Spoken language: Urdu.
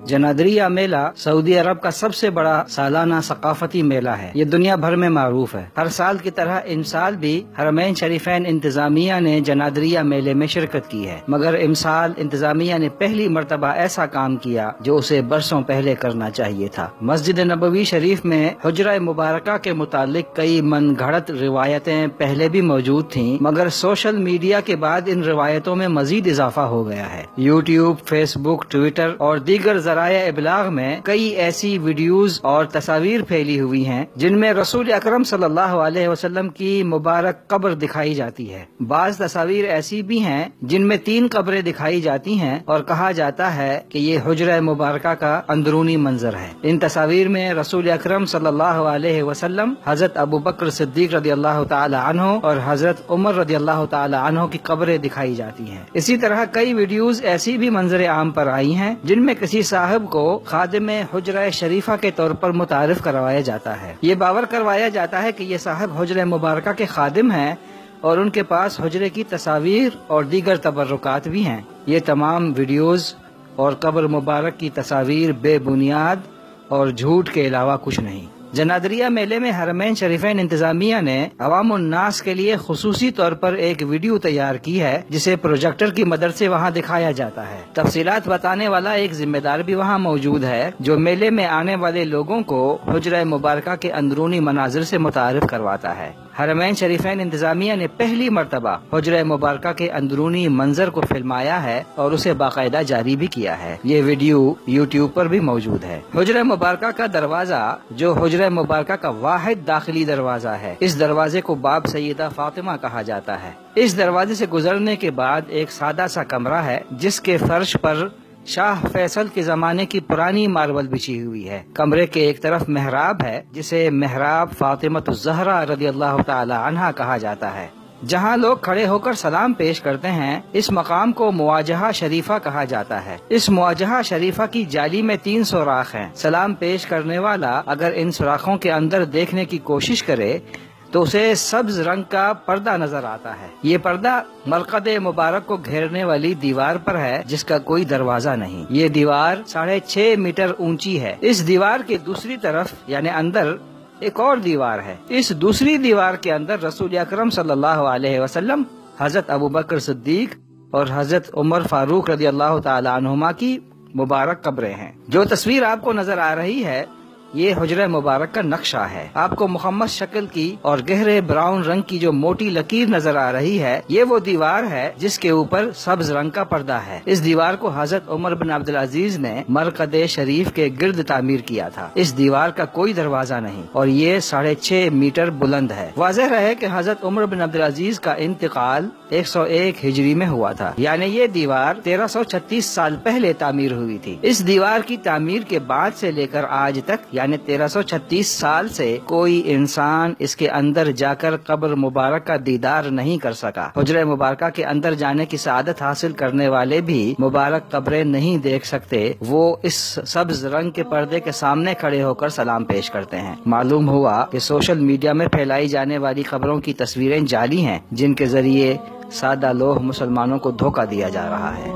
جنادریہ میلہ سعودی عرب کا سب سے بڑا سالانہ ثقافتی میلہ ہے۔ یہ دنیا بھر میں معروف ہے۔ ہر سال کی طرح ان سال بھی حرمین شریفین انتظامیہ نے جنادریہ میلے میں شرکت کی ہے، مگر ان سال انتظامیہ نے پہلی مرتبہ ایسا کام کیا جو اسے برسوں پہلے کرنا چاہیے تھا۔ مسجد نبوی شریف میں حجرہ مبارکہ کے متعلق کئی من گھڑت روایتیں پہلے بھی موجود تھیں، مگر سوشل میڈیا کے بعد ان روایتوں میں مزید اضافہ ہو گیا ہے۔ یوٹیوب، فیس بک، ٹویٹر اور دیگر ذرائع ابلاغ میں کئی ایسی ویڈیوز اور تصاویر پھیلی ہوئی ہیں جن میں رسول اکرم صلی اللہ علیہ وسلم کی مبارک قبر دکھائی جاتی ہے۔ بعض تصاویر ایسی بھی ہیں جن میں 3 قبریں دکھائی جاتی ہیں اور کہا جاتا ہے کہ یہ حجرہ مبارکہ کا اندرونی منظر ہے۔ ان تصاویر میں رسول اکرم صلی اللہ علیہ وسلم، حضرت ابو بکر صدیق رضی اللہ تعالی عنہ اور حضرت عمر رضی اللہ تعالی عنہ کی قبریں دکھائی جاتی ہیں۔ اسی طرح کئی ویڈیوز ایسی بھی منظر عام پر آئی ہیں جن میں کسی صاحب کو خادم حجرہ شریفہ کے طور پر متعارف کروایا جاتا ہے۔ یہ باور کروایا جاتا ہے کہ یہ صاحب حجرہ مبارکہ کے خادم ہیں اور ان کے پاس حجرے کی تصاویر اور دیگر تبرکات بھی ہیں۔ یہ تمام ویڈیوز اور قبر مبارک کی تصاویر بے بنیاد اور جھوٹ کے علاوہ کچھ نہیں۔ جنادریہ میلے میں حرمین شریفین انتظامیہ نے عوام الناس کے لیے خصوصی طور پر ایک ویڈیو تیار کی ہے جسے پروجیکٹر کی مدد سے وہاں دکھایا جاتا ہے۔ تفصیلات بتانے والا ایک ذمہ دار بھی وہاں موجود ہے جو میلے میں آنے والے لوگوں کو حجرہ مبارکہ کے اندرونی مناظر سے متعارف کرواتا ہے۔ حرمین شریفین انتظامیہ نے پہلی مرتبہ حجرہ مبارکہ کے اندرونی منظر کو فلمایا ہے اور اسے باقاعدہ جاری بھی کیا ہے۔ یہ ویڈیو یوٹیوب پر بھی موجود ہے۔ حجرہ مبارکہ کا دروازہ، جو حجرہ مبارکہ کا واحد داخلی دروازہ ہے، اس دروازے کو باب سیدہ فاطمہ کہا جاتا ہے۔ اس دروازے سے گزرنے کے بعد ایک سادہ سا کمرہ ہے جس کے فرش پر شاہ فیصل کے زمانے کی پرانی ماربل بچھی ہوئی ہے۔ کمرے کے ایک طرف محراب ہے جسے محراب فاطمۃ الزہرا رضی اللہ تعالی عنہا کہا جاتا ہے، جہاں لوگ کھڑے ہو کر سلام پیش کرتے ہیں۔ اس مقام کو مواجہہ شریفہ کہا جاتا ہے۔ اس مواجہہ شریفہ کی جالی میں 3 سوراخ ہیں۔ سلام پیش کرنے والا اگر ان سوراخوں کے اندر دیکھنے کی کوشش کرے تو اسے سبز رنگ کا پردہ نظر آتا ہے۔ یہ پردہ مرقد مبارک کو گھیرنے والی دیوار پر ہے جس کا کوئی دروازہ نہیں۔ یہ دیوار 6.5 میٹر اونچی ہے۔ اس دیوار کے دوسری طرف یعنی اندر ایک اور دیوار ہے۔ اس دوسری دیوار کے اندر رسول اکرم صلی اللہ علیہ وسلم، حضرت ابو بکر صدیق اور حضرت عمر فاروق رضی اللہ تعالی عنہما کی مبارک قبریں ہیں۔ جو تصویر آپ کو نظر آ رہی ہے یہ حجرہ مبارک کا نقشہ ہے۔ آپ کو مخمس شکل کی اور گہرے براؤن رنگ کی جو موٹی لکیر نظر آ رہی ہے یہ وہ دیوار ہے جس کے اوپر سبز رنگ کا پردہ ہے۔ اس دیوار کو حضرت عمر بن عبدالعزیز نے مرقد شریف کے گرد تعمیر کیا تھا۔ اس دیوار کا کوئی دروازہ نہیں اور یہ 6.5 میٹر بلند ہے۔ واضح رہے کہ حضرت عمر بن عبدالعزیز کا انتقال 101 ہجری میں ہوا تھا، یعنی یہ دیوار 1336 سال پہلے تعمیر ہوئی تھی۔ اس دیوار کی تعمیر کے بعد سے لے کر آج تک یعنی 1336 سال سے کوئی انسان اس کے اندر جا کر قبر مبارک کا دیدار نہیں کر سکا۔ حجرہ مبارکہ کے اندر جانے کی سعادت حاصل کرنے والے بھی مبارک قبریں نہیں دیکھ سکتے، وہ اس سبز رنگ کے پردے کے سامنے کھڑے ہو کر سلام پیش کرتے ہیں۔ معلوم ہوا کہ سوشل میڈیا میں پھیلائی جانے والی خبروں کی تصویریں جعلی ہیں جن کے ذریعے سادہ لوح مسلمانوں کو دھوکہ دیا جا رہا ہے۔